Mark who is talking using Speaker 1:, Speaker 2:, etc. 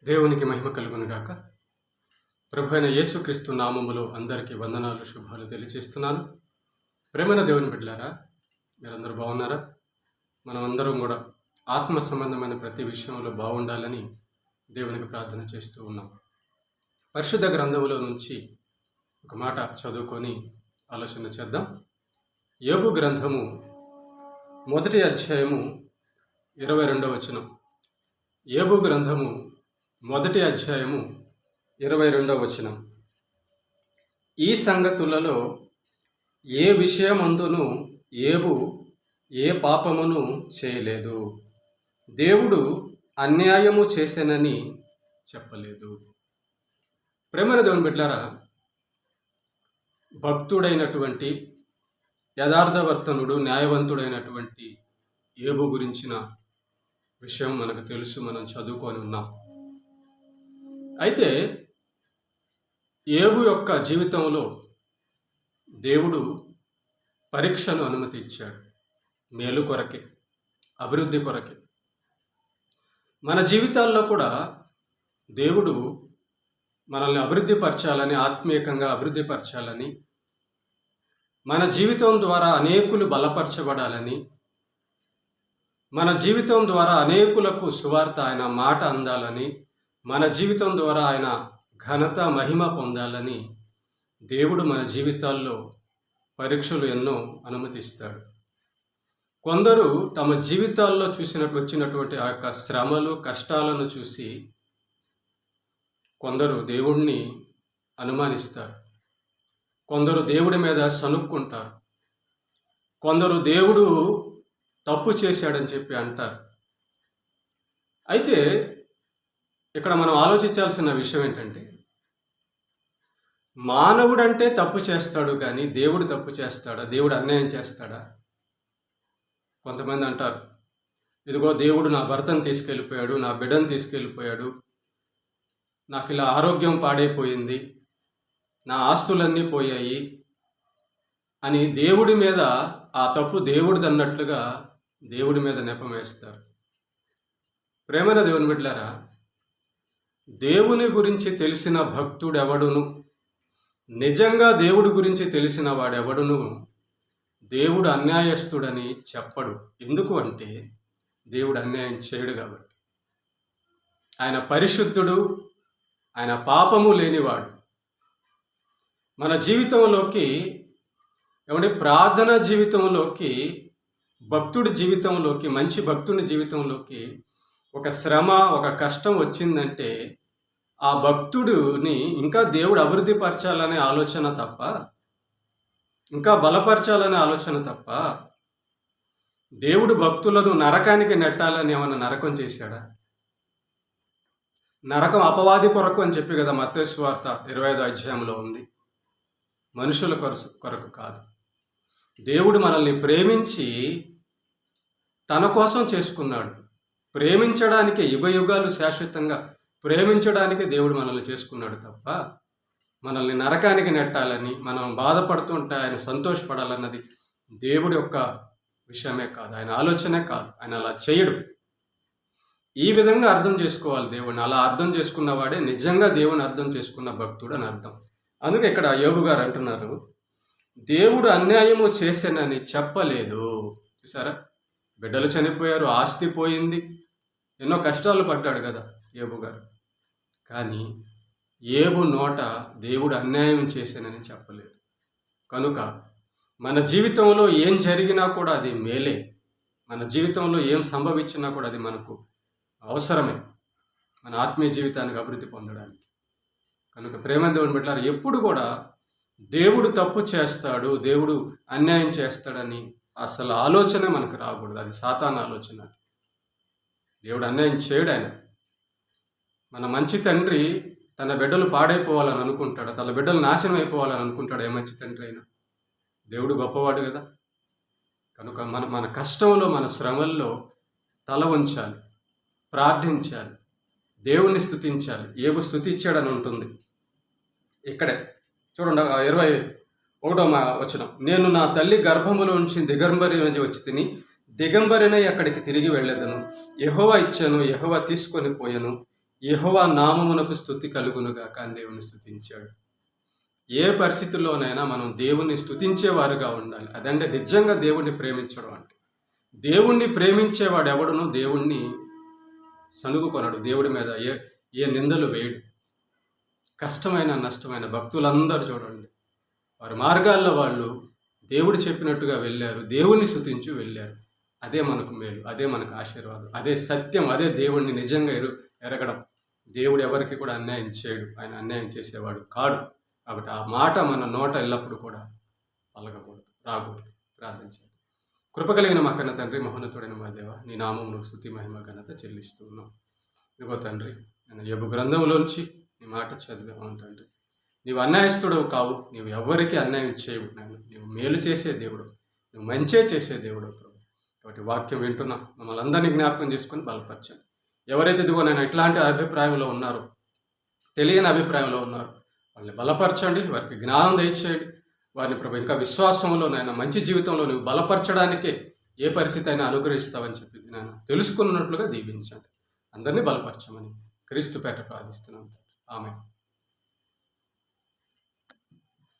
Speaker 1: దేవునికి మహిమ కలుగును గాక. ప్రభు అయిన యేసుక్రీస్తు నామములో అందరికీ వందనాలు, శుభాలు తెలియజేస్తున్నాను. ప్రేమైన దేవుని బిడ్డలారా, మీరందరూ బాగున్నారా? మనమందరం కూడా ఆత్మ సంబంధమైన ప్రతి విషయంలో బాగుండాలని దేవునికి ప్రార్థన చేస్తూ ఉన్నాం. పరిశుద్ధ గ్రంథములో నుంచి ఒక మాట చదువుకొని ఆలోచన చేద్దాం. యోబు గ్రంథము 1వ అధ్యాయము 22వ వచనం. యోబు గ్రంథము 1వ అధ్యాయము 22వ వచనం. ఈ సంగతులలో ఏ విషయమందును యోబు ఏ పాపమును చేయలేదు, దేవుడు అన్యాయము చేసెనని చెప్పలేదు. ప్రేమైన దేవుని బిడ్డలారా, భక్తుడైనటువంటి యథార్థవర్తనుడు, న్యాయవంతుడైనటువంటి యోబు గురించిన విషయం మనకు తెలుసు, మనం చదువుకొని ఉన్నాం. అయితే యోబు యొక్క జీవితంలో దేవుడు పరీక్షను అనుమతి ఇచ్చాడు. మేలు కొరకే, అభివృద్ధి కొరకే. మన జీవితాల్లో కూడా దేవుడు మనల్ని అభివృద్ధి పరచాలని, ఆత్మీయంగా అభివృద్ధి పరచాలని, మన జీవితం ద్వారా అనేకులు బలపరచబడాలని, మన జీవితం ద్వారా అనేకులకు సువార్త ఆయన మాట అందాలని, మన జీవితం ద్వారా ఆయన ఘనత మహిమ పొందాలని దేవుడు మన జీవితాల్లో పరీక్షలు ఎన్నో అనుమతిస్తాడు. కొందరు తమ జీవితాల్లో వచ్చినటువంటి ఆ యొక్క శ్రమలు, కష్టాలను చూసి కొందరు దేవుణ్ణి అనుమానిస్తారు, కొందరు దేవుడి మీద సనుక్కుంటారు, కొందరు దేవుడు తప్పు చేశాడని చెప్పి అంటారు. అయితే ఇక్కడ మనం ఆలోచించాల్సిన విషయం ఏంటంటే, మానవుడంటే తప్పు చేస్తాడు కానీ దేవుడు తప్పు చేస్తాడా? దేవుడు అన్యాయం చేస్తాడా? కొంతమంది అంటారు, ఇదిగో దేవుడు నా భర్తను తీసుకెళ్ళిపోయాడు, నా బిడ్డను తీసుకెళ్ళిపోయాడు, నాకు ఇలా ఆరోగ్యం పాడైపోయింది, నా ఆస్తులన్నీ పోయాయి అని దేవుడి మీద ఆ తప్పు దేవుడిది అన్నట్లుగా దేవుడి మీద నెపం వేస్తారు. ప్రేమైన దేవుని బిడ్డలారా, దేవుని గురించి తెలిసిన భక్తుడెవడును, నిజంగా దేవుడి గురించి తెలిసిన వాడెవడును దేవుడు అన్యాయస్తుడని చెప్పడు. ఎందుకు అంటే దేవుడు అన్యాయం చేయడు కాబట్టి. ఆయన పరిశుద్ధుడు, ఆయన పాపము లేనివాడు. మన జీవితంలోకి ప్రార్థన జీవితంలోకి, భక్తుడి జీవితంలోకి, మంచి భక్తుని జీవితంలోకి ఒక శ్రమ, ఒక కష్టం వచ్చిందంటే ఆ భక్తుడిని ఇంకా దేవుడు అభివృద్ధి పరచాలనే ఆలోచన తప్ప, ఇంకా బలపరచాలనే ఆలోచన తప్ప, దేవుడు భక్తులను నరకానికి నెట్టాలని ఏమన్నా నరకం చేశాడా? నరకం అపవాది కొరకు అని చెప్పి కదా మత్తయి సువార్త 25వ అధ్యాయంలో ఉంది. మనుషుల కొరకు కాదు. దేవుడు మనల్ని ప్రేమించి తన కోసం చేసుకున్నాడు. ప్రేమించడానికి, యుగయుగాలు శాశ్వతంగా ప్రేమించడానికి దేవుడు మనల్ని చేసుకున్నాడు తప్ప మనల్ని నరకానికి నెట్టాలని, మనం బాధపడుతుంటే ఆయన సంతోషపడాలన్నది దేవుడి యొక్క విషయమే కాదు, ఆయన ఆలోచనే కాదు. ఆయన అలా చేయడు. ఈ విధంగా అర్థం చేసుకోవాలి దేవుడిని. అలా అర్థం చేసుకున్నవాడే నిజంగా దేవుని అర్థం చేసుకున్న భక్తుడు అని అర్థం. అందుకే ఇక్కడ యోబు గారు అంటున్నారు, దేవుడు అన్యాయము చేశానని చెప్పలేదు. చూసారా, బిడ్డలు చనిపోయారు, ఆస్తి పోయింది, ఎన్నో కష్టాలు పడ్డాడు కదా యోబు గారు. కానీ యోబు నోట దేవుడు అన్యాయం చేశానని చెప్పలేదు. కనుక మన జీవితంలో ఏం జరిగినా కూడా అది మేలే. మన జీవితంలో ఏం సంభవించినా కూడా అది మనకు అవసరమే, మన ఆత్మీయ జీవితానికి అభివృద్ధి పొందడానికి. కనుక ప్రేమ దేవుని బిడ్డలారా, ఎప్పుడు కూడా దేవుడు తప్పు చేస్తాడు, దేవుడు అన్యాయం చేస్తాడని అసలు ఆలోచనే మనకు రాకూడదు. అది సాతాను ఆలోచన. దేవుడు అన్యాయం చేయడు. ఆయన మన మంచి తండ్రి తన బిడ్డలు పాడైపోవాలని అనుకుంటాడు, తన బిడ్డలు నాశనం అయిపోవాలని అనుకుంటాడు. ఏ మంచి తండ్రి అయినా దేవుడు గొప్పవాడు కదా. కనుక మన కష్టంలో, మన శ్రమల్లో తల వంచాలి, ప్రార్థించాలి, దేవుణ్ణి స్తుతించాలి. యోబు స్తుతించాడని ఉంటుంది. ఇక్కడే చూడండి 21వ వచనం. నేను నా తల్లి గర్భములో నుంచి దిగంబరి వచ్చి తిని దిగంబరినై అక్కడికి తిరిగి వెళ్ళేదను. యెహోవా ఇచ్చాను, యెహోవా తీసుకొని పోయాను. యెహోవా నామమునకు స్తుతి కలుగునుగాక అని దేవుని స్తుతించాడు. ఏ పరిస్థితుల్లోనైనా మనం దేవుణ్ణి స్తుతించేవారుగా ఉండాలి. అదంటే నిజంగా దేవుణ్ణి ప్రేమించడం అంటే. దేవుణ్ణి ప్రేమించేవాడు ఎవడును దేవుణ్ణి సనుగుకొనడు, దేవుడి మీద ఏ నిందలు వేయడు. కష్టమైన నష్టమైన భక్తులందరూ చూడండి, వారి మార్గాల్లో వాళ్ళు దేవుడు చెప్పినట్టుగా వెళ్ళారు, దేవుణ్ణి స్తుతించి వెళ్ళారు. అదే మనకు మేలు, అదే మనకు ఆశీర్వాదం, అదే సత్యం, అదే దేవుణ్ణి నిజంగా ఎరగడం. దేవుడు ఎవరికి కూడా అన్యాయం చేయడు, ఆయన అన్యాయం చేసేవాడు కాడు. కాబట్టి ఆ మాట మన నోట ఎల్లప్పుడూ కూడా పలకకూడదు, రాకూడదు. ప్రార్థన చేద్దాం. కృప కలిగిన మా కన్న తండ్రి, మహోన్నతుడైన మా దేవ, నీ నామమునకు స్తుతి మహిమ ఘనత చెల్లిస్తూ ఉన్నాం. ఇదిగో తండ్రి, నేను యోబు గ్రంథంలోంచి నీ మాట చదివాను తండ్రి. నీవు అన్యాయస్తుడవు కావు, నీవు ఎవరికి అన్యాయం చేయవు నాయన. నీవు మేలు చేసే దేవుడు, నువ్వు మంచే చేసే దేవుడు ప్రభు. కాబట్టి వాక్యం వింటున్నా మమ్మల్ని అందరినీ జ్ఞాపకం చేసుకొని బలపరచండి. ఎవరైతే ఇదిగో నేను ఇట్లాంటి అభిప్రాయంలో ఉన్నారో, తెలియని అభిప్రాయంలో ఉన్నారో, వాళ్ళని బలపరచండి, వారికి జ్ఞానం దయచేయండి. వారిని ప్రభు ఇంకా విశ్వాసంలో నాయన మంచి జీవితంలో నువ్వు బలపరచడానికే ఏ పరిస్థితి అయినా అనుగ్రహిస్తావని చెప్పి నాయన తెలుసుకున్నట్లుగా దీవించండి. అందరినీ బలపరచమని క్రీస్తు పేట ప్రార్థిస్తున్నాం. ఆమేన్.